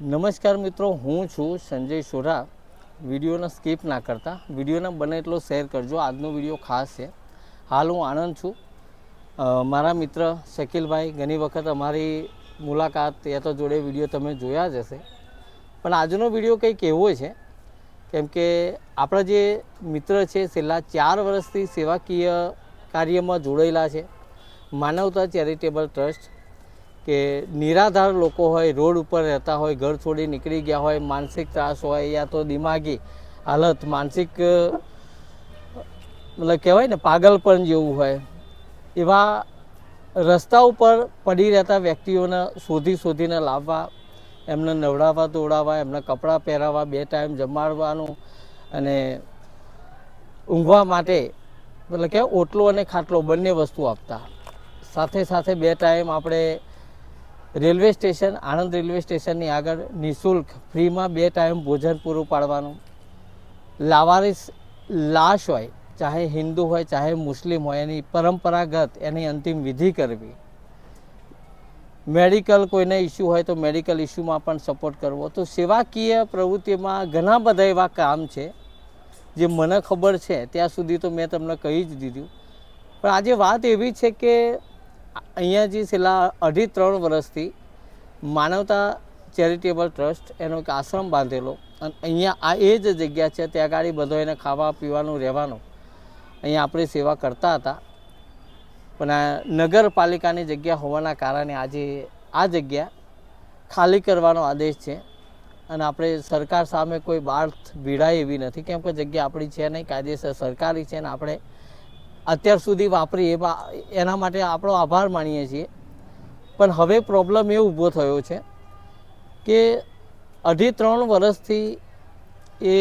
નમસ્કાર મિત્રો, હું છું સંજય સોરા. વિડીયોને સ્કીપ ના કરતા, વિડીયોને બને એટલો શેર કરજો. આજનો વિડીયો ખાસ છે. હાલ હું આણંદ છું. મારા મિત્ર શકીલભાઈ, ઘણી વખત અમારી મુલાકાત યા તો જોડે વિડીયો તમે જોયા જ હશે, પણ આજનો વિડીયો કંઈક એવો છે કેમ કે આપણા જે મિત્ર છે છેલ્લા 4 વર્ષથી સેવાકીય કાર્યમાં જોડાયેલા છે. માનવતા ચેરિટેબલ ટ્રસ્ટ કે નિરાધાર લોકો હોય, રોડ ઉપર રહેતા હોય, ઘર છોડી નીકળી ગયા હોય, માનસિક ત્રાસ હોય યા તો દિમાગી હાલત, માનસિક મતલબ કહેવાય ને પાગલપણ જેવું હોય, એવા રસ્તા ઉપર પડી રહેતા વ્યક્તિઓને શોધીને લાવવા, એમને નવડાવવા ધોવડાવવા, એમને કપડાં પહેરાવવા, 2 ટાઈમ જમાડવાનું અને ઊંઘવા માટે મતલબ કે ઓટલો અને ખાટલો બંને વસ્તુ આપતા. સાથે 2 ટાઈમ આપણે રેલવે સ્ટેશન, આણંદ રેલવે સ્ટેશનની આગળ નિઃશુલ્ક ફ્રીમાં 2 ટાઈમ ભોજન પૂરું પાડવાનું. લાવારીસ લાશ હોય, ચાહે હિન્દુ હોય ચાહે મુસ્લિમ હોય, એની પરંપરાગત એની અંતિમ વિધિ કરવી. મેડિકલ કોઈને ઇસ્યુ હોય તો મેડિકલ ઇસ્યુમાં પણ સપોર્ટ કરવો. તો સેવાકીય પ્રવૃત્તિમાં ઘણા બધા એવા કામ છે જે મને ખબર છે ત્યાં સુધી તો મેં તમને કહી જ દીધું. પણ આજે વાત એવી છે કે અહીંયા જે છેલ્લા 2.5-3 વર્ષથી માનવતા ચેરિટેબલ ટ્રસ્ટ એનો એક આશ્રમ બાંધેલો, અને અહીંયા આ એ જ જગ્યા છે. ત્યાં આગળ બધો એને ખાવા પીવાનું રહેવાનું અહીંયા આપણે સેવા કરતા હતા. પણ આ નગરપાલિકાની જગ્યા હોવાના કારણે આજે આ જગ્યા ખાલી કરવાનો આદેશ છે. અને આપણે સરકાર સામે કોઈ બાથ ભીડાય એવી નથી, કેમ કે જગ્યા આપણી છે નહીં, કાયદેસર સરકારી છે ને આપણે અત્યાર સુધી વાપરી એના માટે આપણો આભાર માનીએ છીએ. પણ હવે પ્રોબ્લેમ એ ઊભો થયો છે કે 2.5-3 વર્ષથી એ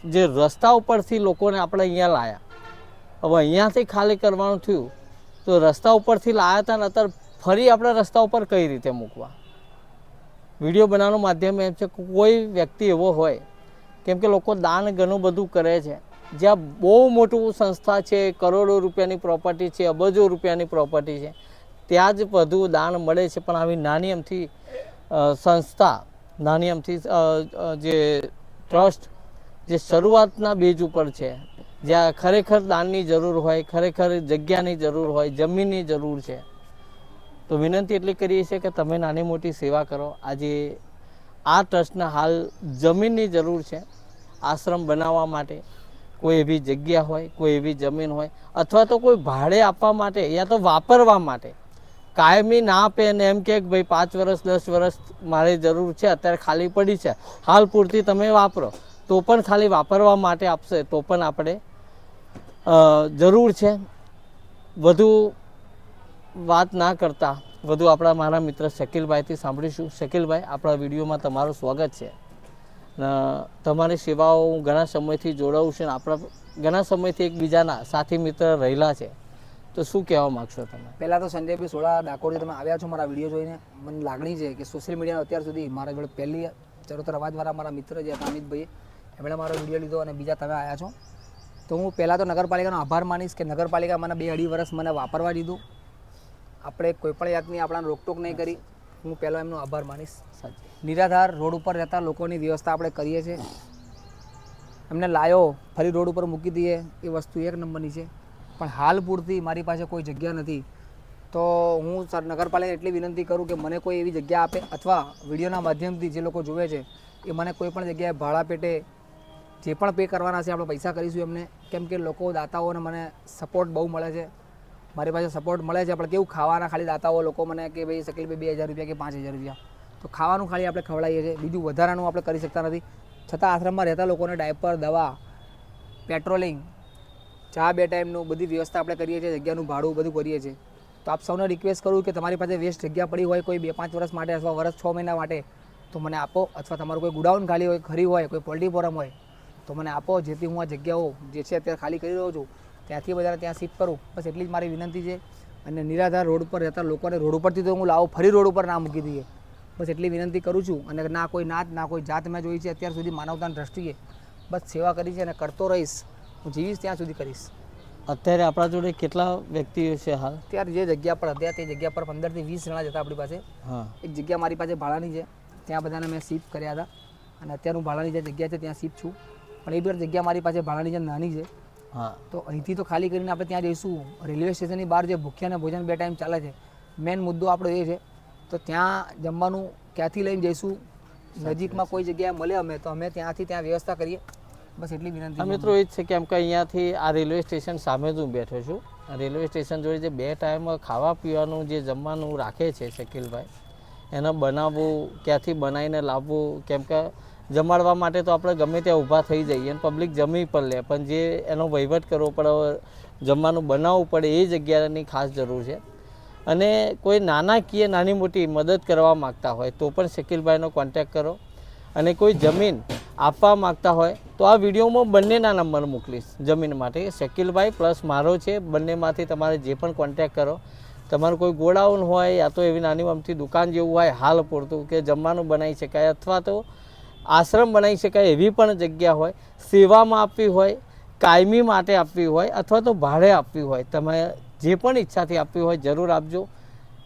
જે રસ્તા ઉપરથી લોકોને આપણે અહીંયા લાયા, હવે અહીંયાથી ખાલી કરવાનું થયું તો રસ્તા ઉપરથી લાયા હતા ને અત્યારે ફરી આપણે રસ્તા ઉપર કઈ રીતે મૂકવા. વિડીયો બનાવવાનું માધ્યમ એમ છે કે કોઈ વ્યક્તિ એવો હોય, કેમ કે લોકો દાન ઘણું બધું કરે છે, જ્યાં બહુ મોટું સંસ્થા છે, કરોડો રૂપિયાની પ્રોપર્ટી છે, અબજો રૂપિયાની પ્રોપર્ટી છે, ત્યાં જ બધું દાન મળે છે. પણ આવી નાની અમથી સંસ્થા, નાની અમથી જે ટ્રસ્ટ જે શરૂઆતના બેઝ ઉપર છે, જ્યાં ખરેખર દાનની જરૂર હોય, ખરેખર જગ્યાની જરૂર હોય, જમીનની જરૂર છે, તો વિનંતી એટલી કરીએ છીએ કે તમે નાની મોટી સેવા કરો. આજે આ ટ્રસ્ટને હાલ જમીનની જરૂર છે આશ્રમ બનાવવા માટે. કોઈ એવી જગ્યા હોય, કોઈ એવી જમીન હોય, અથવા તો કોઈ ભાડે આપવા માટે યા તો વાપરવા માટે. કાયમી ના આપે ને એમ કે ભાઈ 5 વર્ષ 10 વર્ષ મારે જરૂર છે, અત્યારે ખાલી પડી છે, હાલ પૂરતી તમે વાપરો, તો પણ ખાલી વાપરવા માટે આપશે તો પણ આપણે જરૂર છે. વધુ વાત ના કરતા વધુ આપણા મારા મિત્ર શકીલભાઈથી સાંભળીશું. શકીલભાઈ, આપણા વિડીયોમાં તમારું સ્વાગત છે. તમારી સેવાઓ હું ઘણા સમયથી જોડાઉં છું, આપણા ઘણા સમયથી એકબીજાના સાથી મિત્ર રહેલા છે, તો શું કહેવા માગશો તમે? પહેલાં તો સંજયભાઈ સોડા ડાકોરથી તમે આવ્યા છો મારા વિડીયો જોઈને. મને લાગણી છે કે સોશિયલ મીડિયાનો અત્યાર સુધી મારા જોડે પહેલી ચરોતર અવાજવાળા મારા મિત્ર જે હતા અમિતભાઈ, એમણે મારો વિડીયો લીધો અને બીજા તમે આવ્યા છો. તો હું પહેલાં તો નગરપાલિકાનો આભાર માનીશ કે નગરપાલિકા મને 2-2.5 વર્ષ મને વાપરવા દીધું. આપણે કોઈપણ જાતની આપણાને રોકટોક નહીં કરી. હું પહેલો એમનો આભાર માનીશ. નિરાધાર રોડ ઉપર રહેતા લોકોની વ્યવસ્થા આપણે કરીએ છીએ. એમને લાયો ફરી રોડ ઉપર મૂકી દઈએ એ વસ્તુ 1 નંબરની છે. પણ હાલ પૂરતી મારી પાસે કોઈ જગ્યા નથી. તો હું નગરપાલિકાને એટલી વિનંતી કરું કે મને કોઈ એવી જગ્યા આપે, અથવા વિડીયોના માધ્યમથી જે લોકો જોવે છે એ મને કોઈ પણ જગ્યાએ ભાડા પેટે જે પણ પે કરવાના છે આપણે પૈસા કરીશું એમને. કેમ કે લોકો દાતાઓને મને સપોર્ટ બહુ મળે છે, મારી પાસે સપોર્ટ મળે છે. આપણે કેવું ખાવાના ખાલી દાતાઓ લોકો મને કે ભાઈ શકીલભાઈ 2000 રૂપિયા કે 5000 રૂપિયા, તો ખાવાનું ખાલી આપણે ખવડાવીએ છીએ, બીજું વધારાનું આપણે કરી શકતા નથી. છતાં આશ્રમમાં રહેતા લોકોને ડાયપર, દવા, પેટ્રોલિંગ, ચા 2 ટાઈમનું બધી વ્યવસ્થા આપણે કરીએ છીએ, જગ્યાનું ભાડું બધું કરીએ છીએ. તો આપ સૌને રિક્વેસ્ટ કરું કે તમારી પાસે વેસ્ટ જગ્યા પડી હોય કોઈ 2-5 વર્ષ માટે અથવા વર્ષ 6 મહિના માટે, તો મને આપો. અથવા તમારું કોઈ ગુડાઉન ખાલી હોય, ખરી હોય, કોઈ પોલ્ટ્રી ફોરમ હોય તો મને આપો, જેથી હું આ જગ્યાઓ જે છે અત્યારે ખાલી કરી રહ્યો છું ત્યાંથી બધાને ત્યાં શિફ્ટ કરું. બસ એટલી જ મારી વિનંતી છે. અને નિરાધાર રોડ ઉપર રહેતા લોકોને રોડ ઉપરથી તો હું લાવું, ફરી રોડ ઉપર ના મૂકી દઈએ, બસ એટલી વિનંતી કરું છું. અને ના કોઈ નાત ના કોઈ જાત મેં જોઈ છે અત્યાર સુધી માનવતાની દ્રષ્ટિએ. બસ સેવા કરી છે અને કરતો રહીશ, હું જીવીશ ત્યાં સુધી કરીશ. અત્યારે આપણા જોડે કેટલા વ્યક્તિઓ છે હાલ? અત્યારે જે જગ્યા પર હતા તે જગ્યા પર 15 થી 20 જણા જ હતા આપણી પાસે. એક જગ્યા મારી પાસે ભાડાની છે, ત્યાં બધાને મેં શિફ્ટ કર્યા હતા અને અત્યારે હું ભાડાની જે જગ્યા છે ત્યાં શિફ્ટ છું, પણ એ બી જગ્યા મારી પાસે ભાડાની જે નાની છે, હા તો અહીંથી તો ખાલી કરીને આપણે ત્યાં જઈશું. રેલવે સ્ટેશનની બહાર જે ભૂખ્યા અને ભોજન 2 ટાઈમ ચાલે છે, મેન મુદ્દો આપણો એ છે. તો ત્યાં જમવાનું ક્યાંથી લઈને જઈશું, નજીકમાં કોઈ જગ્યાએ મળે અમે તો અમે ત્યાંથી ત્યાં વ્યવસ્થા કરીએ, બસ એટલી વિનંતી. આ મિત્રો એ જ છે કેમ કે અહીંયાથી આ રેલવે સ્ટેશન સામે જ હું બેઠો છું. રેલવે સ્ટેશન જોડે જે 2 ટાઈમ ખાવા પીવાનું જે જમવાનું રાખે છે શકીલભાઈ, એને બનાવવું, ક્યાંથી બનાવીને લાવવું, કેમ કે જમાડવા માટે તો આપણે ગમે ત્યાં ઊભા થઈ જઈએ અને પબ્લિક જમી પણ લે, પણ જે એનો વહીવટ કરવો પડે, જમવાનું બનાવવું પડે, એ જગ્યાની ખાસ જરૂર છે. અને કોઈ નાનાકીય નાની મોટી મદદ કરવા માગતા હોય તો પણ શકીલભાઈનો કોન્ટેક્ટ કરો. અને કોઈ જમીન આપવા માગતા હોય તો આ વિડીયોમાં બંનેના નંબર મોકલીશ જમીન માટે, શકીલભાઈ પ્લસ મારો છે. બંનેમાંથી તમારે જે પણ કોન્ટેક્ટ કરો. તમારું કોઈ ગોડાઉન હોય યા તો એવી નાની અમથી દુકાન જેવું હોય હાલ પૂરતું કે જમવાનું બનાવી શકાય, અથવા તો આશ્રમ બનાવી શકાય એવી પણ જગ્યા હોય, સેવામાં આપવી હોય, કાયમી માટે આપવી હોય, અથવા તો ભાડે આપવી હોય, તમે જે પણ ઈચ્છાથી આપવી હોય જરૂર આપજો.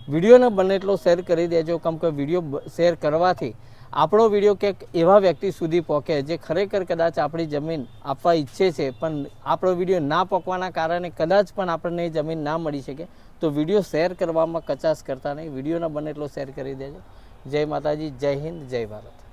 વિડીયોને બને એટલો શેર કરી દેજો, કેમ કે વિડીયો શેર કરવાથી આપણો વિડીયો ક્યાંક એવા વ્યક્તિ સુધી પહોંચે જે ખરેખર કદાચ આપણી જમીન આપવા ઈચ્છે છે, પણ આપણો વિડીયો ના પહોંચવાના કારણે કદાચ પણ આપણને એ જમીન ના મળી શકે. તો વિડીયો શેર કરવામાં કચાશ કરતા નહીં, વિડીયોને બને એટલો શેર કરી દેજો. જય માતાજી, જય હિન્દ, જય ભારત.